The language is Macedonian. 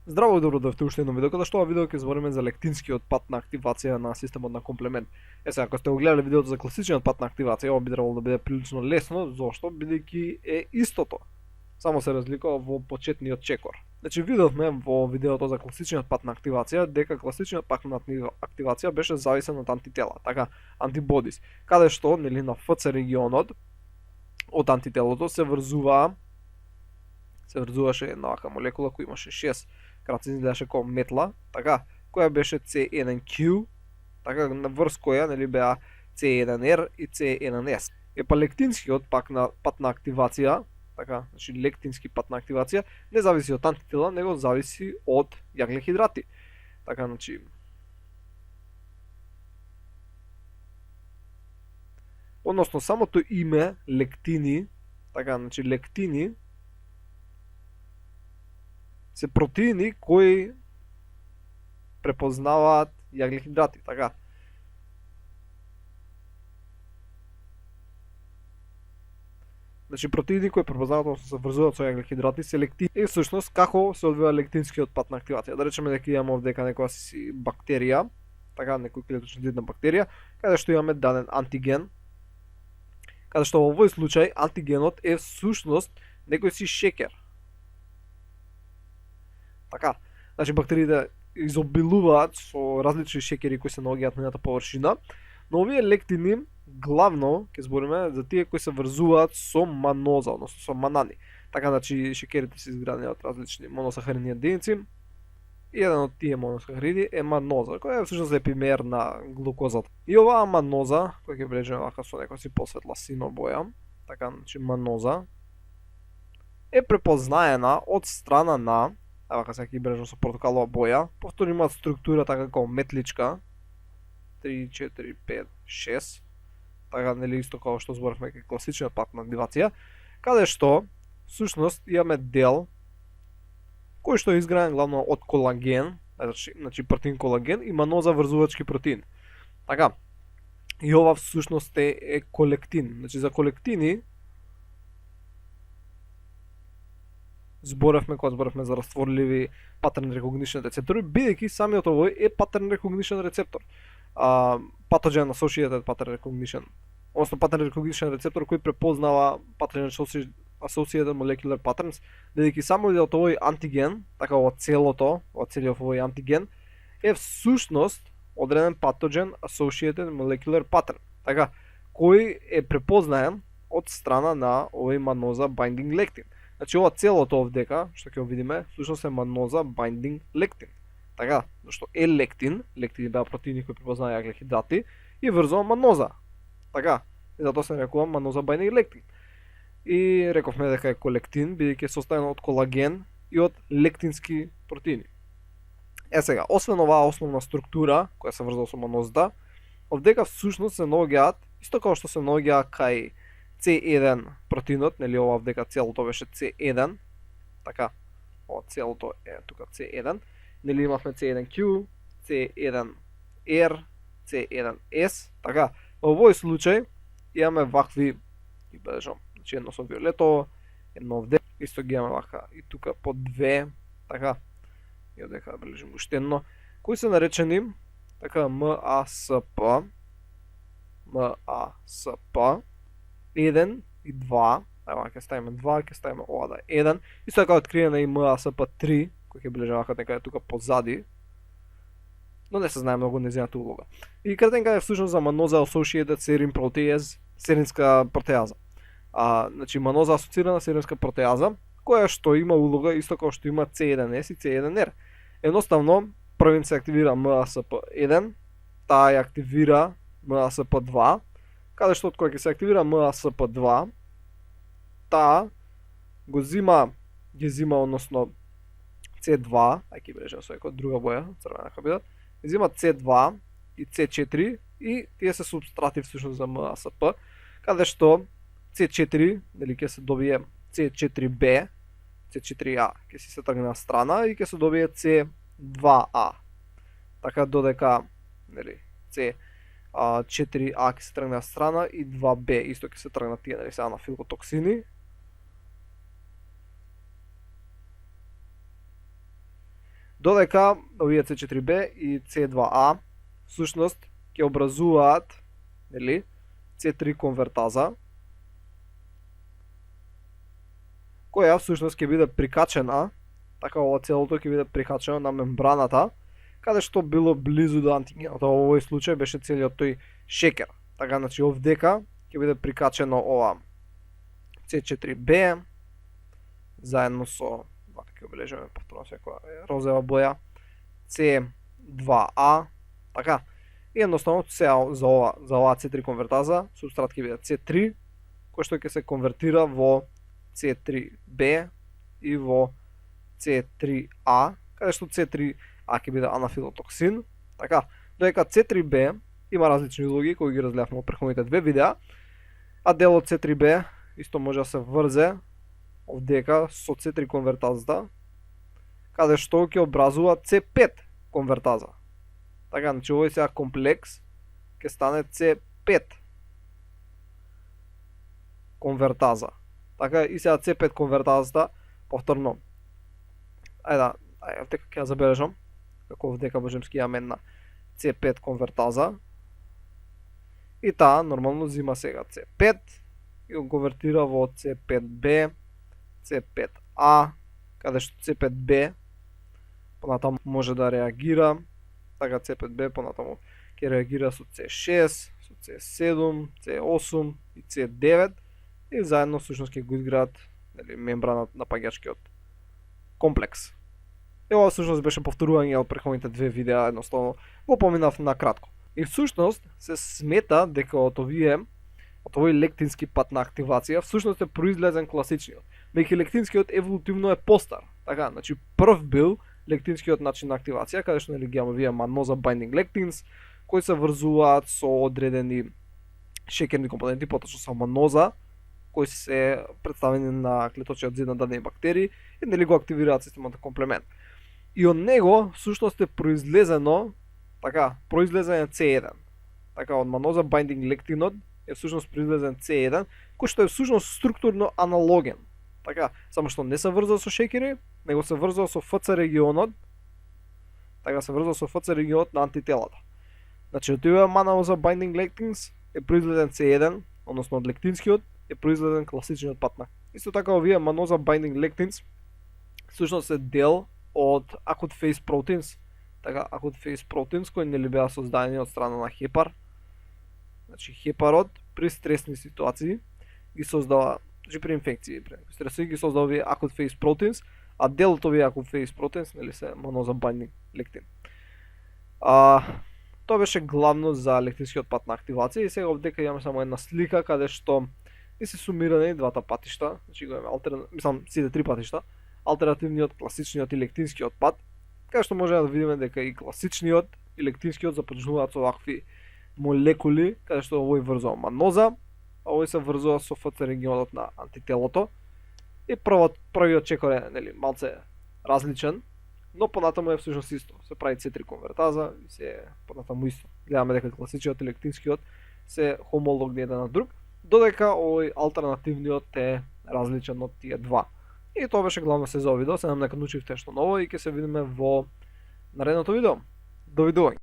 Здраво и добро дојдовте уште едно видео, каде што ова видео ќе збориме за лектинскиот пат на активација на системот на комплемент. Сега, ако сте го гледале видеото за класичниот пат на активација, ова би требало да биде прилично лесно, зошто? Бидејќи е истото. Само се разликува во почетниот чекор. Значи видовме во видеото за класичниот пат на активација дека класичниот пат на активација беше зависен од антитела, така антибодис, каде што нели на ФЦ регионот од антителото се врзуваше една вака молекула која имаше 6 краци, изгледаше како метла, така, која беше C1Q, така врз која нели беа C1R и C1S. Лектинскиот пат на активација, така, значи лектински пат на активација не зависи од антитела, него зависи од јаглехидрати. Така, значи односно самото име лектини, така, значи лектини се протеини кои препознаваат јаглехидрати, така. Значи протеини кои препознаваат, односно се врзуваат со јаглехидрати се лектини. И всушност како се одвива лектинскиот пат на активација? Да речеме дека имаме овдека некоја си бактерија, така некој клеточна бактерија, каде што имаме даден антиген, каде што во овој случај антигенот е всушност некој си шеќер. Така, значи бактериите изобилуваат со различни шеќери кои се наоѓаат на нивната површина, но овие лектини главно ќе збориме за тие кои се врзуваат со маноза, односно со манани. Така, значи шеќерите се изградени од различни моносахаридни единици и еден од тие моносахариди е маноза, која е всушност епимер на глукозата. И оваа маноза, која ќе бележиме вака со некоја си посветла сино боја, така, значи маноза е препознаена од страна на, вака сега ќе бележам со портокалова боја, повторно имаат структура така како метличка, 3, 4, 5, 6, така нели исто како што зборавме кај класичниот пат на активација, каде што всушност имаме дел кој што е изграден главно од колаген, значи протеин колаген и маноза врзувачки протеин. Така. И ова всушност е колектин. Значи за колектини зборавме кога зборавме за растворливи pattern recognition рецептори, бидејќи самиот овој е pattern recognition рецептор. Pathogen associated pattern recognition, односно pattern recognition рецептор кој препознава pattern associated molecular patterns, бидејќи самиот овој антиген, така во целиот овој антиген е всушност одреден pathogen associated molecular pattern, така, кој е препознаен од страна на овој маноза binding lectin. Значи ова целото овдека, што ќе го видиме, всушност е маноза binding lectin. Така, зашто е лектин, лектини беа протеини кои препознаваат јаглехидрати и врзува маноза. Така, и затоа се нарекува маноза binding lectin. И рековме дека е колектин, бидејќи е составен од колаген и од лектински протеини. Сега, освен оваа основна структура која се врзува со манозата, овдека всушност се наоѓаат исто како што се наоѓа кај C1 протеинот, нели ова овдека целото беше C1, така, ова целото е тука C1, нели имавме C1Q, C1R, C1S, така, во овој случај имаме вакви, и бележам, значи едно со виолетово, едно овде, исто ги имаме вака и тука по две, така, и овдека бележим уште едно, кои се наречени, така, MASP, 1 и 2, ева ќе ставиме 2, ќе ставиме ова да е 1, исто така откриена и MASP3, кој ќе бележи вака некаде тука позади, но не се знае многу нејзината улога. И кратенка е всушност за маноза associated serine protease, серинска протеаза. Значи маноза асоцирана серинска протеаза, која што има улога исто како што има C1S и C1R. Едноставно, првим се активира MASP1, таа ја активира MASP2, каде што од која ќе се активира MASP2, таа ги зима односно C2, ќе бележам со некоја друга боја, црвена ќе бидат, зима C2 и C4 и тие се субстрати всушност за MASP, каде што C4, нели ќе се добие C4B, C4A ќе се тргне на страна и ќе се добие C2A. Така додека, нели, C4A ќе се тргне на страна и 2B исто ќе се тргнат тие, нели, сега на филотоксини. Додека овие C4B и C2A всушност ќе образуваат, нели, C3 конвертаза, која всушност ќе биде прикачена, така ова целото ќе биде прикачено на мембраната, каде што било близу до антигенот. Во овој случај беше целиот тој шекер. Така, значи овдека ќе биде прикачено ова C4B заедно со, вака ќе обележиме повторно секоја розова боја, C2A, така. И едноставно за оваа C3 конвертаза, субстрат ќе биде C3, кој што ќе се конвертира во C3B и во C3A, каде што C3A ќе биде анафилотоксин, така, додека C3B има различни улоги кои ги разгледавме во претходните две видеа, а дел од C3B исто може да се врзе овдека со C3 конвертазата, каде што ќе образува C5 конвертаза. Така, значи овој сега комплекс ќе стане C5 конвертаза. Така, и сега C5 конвертазата, повторно, ајде, овдека ќе ја забележам, како овдека можем ски јаме на C5 конвертаза, и таа нормално зима сега C5 и го конвертира во C5B, C5A, каде што C5B понатаму може да реагира, така C5B понатаму ќе реагира со C6, со C7, C8 и C9 и заедно всушност ќе го изградат, нели, мембрана на паѓачкиот комплекс. И ова всушност беше повторување од претходните две видеа, едноставно го поминав на кратко. И всушност се смета дека од овој лектински пат на активација всушност е произлезен класичниот. Меѓу лектинскиот еволутивно е постар. Така, значи прв бил лектинскиот начин на активација, каде што, нели, ги имаме вие маноза binding lectins, кои се врзуваат со одредени шекерни компоненти, поточно со маноза, кои се представени на клеточниот зид на дадени бактерии и, нели, го активираат системот комплемент. И од него всушност е произлезено, така, произлезен е C1. Така, од маноза binding lectinот е всушност произлезен C1, кој што е всушност структурно аналоген. Така, само што не се врзува со шекери, него се врзува со ФЦ регионот. Така, се врзува со ФЦ регионот на антителата. Значи, од овие маноза binding lectins е произлезен C1, односно од лектинскиот е произлезен класичниот патна. Исто така, овие маноза binding lectins всушност е дел од acute phase proteins. Така, acute phase proteins кои нели беа создадени од страна на хепар. Значи, хепарот при стресни ситуации ги создава, значи при инфекции, при стреси ги создава овие acute phase proteins, а дел од овие acute phase proteins, нели, се маноза binding lectin. Тоа беше главно за лектинскиот пат на активација и сега овдека имаме само една слика каде што и се сумирани двата патишта, значи го имаме сите три патишта, алтернативниот, класичниот и лектинскиот пат, каде што можеме да видиме дека и класичниот и лектинскиот започнуваат со вакви молекули, каде што овој врзува маноза, а овој се врзува со ФЦ регионот на антителото. И првиот чекор е, нели, малце различен, но понатаму е всушност исто. Се прави C3 конвертаза и се понатаму исто. Гледаме дека класичниот и лектинскиот се хомологни еден на друг, додека овој алтернативниот е различен од тие два. И тоа беше главно се за овој видео. Се надам дека научивте што ново и ќе се видиме во наредното видео. Довидување.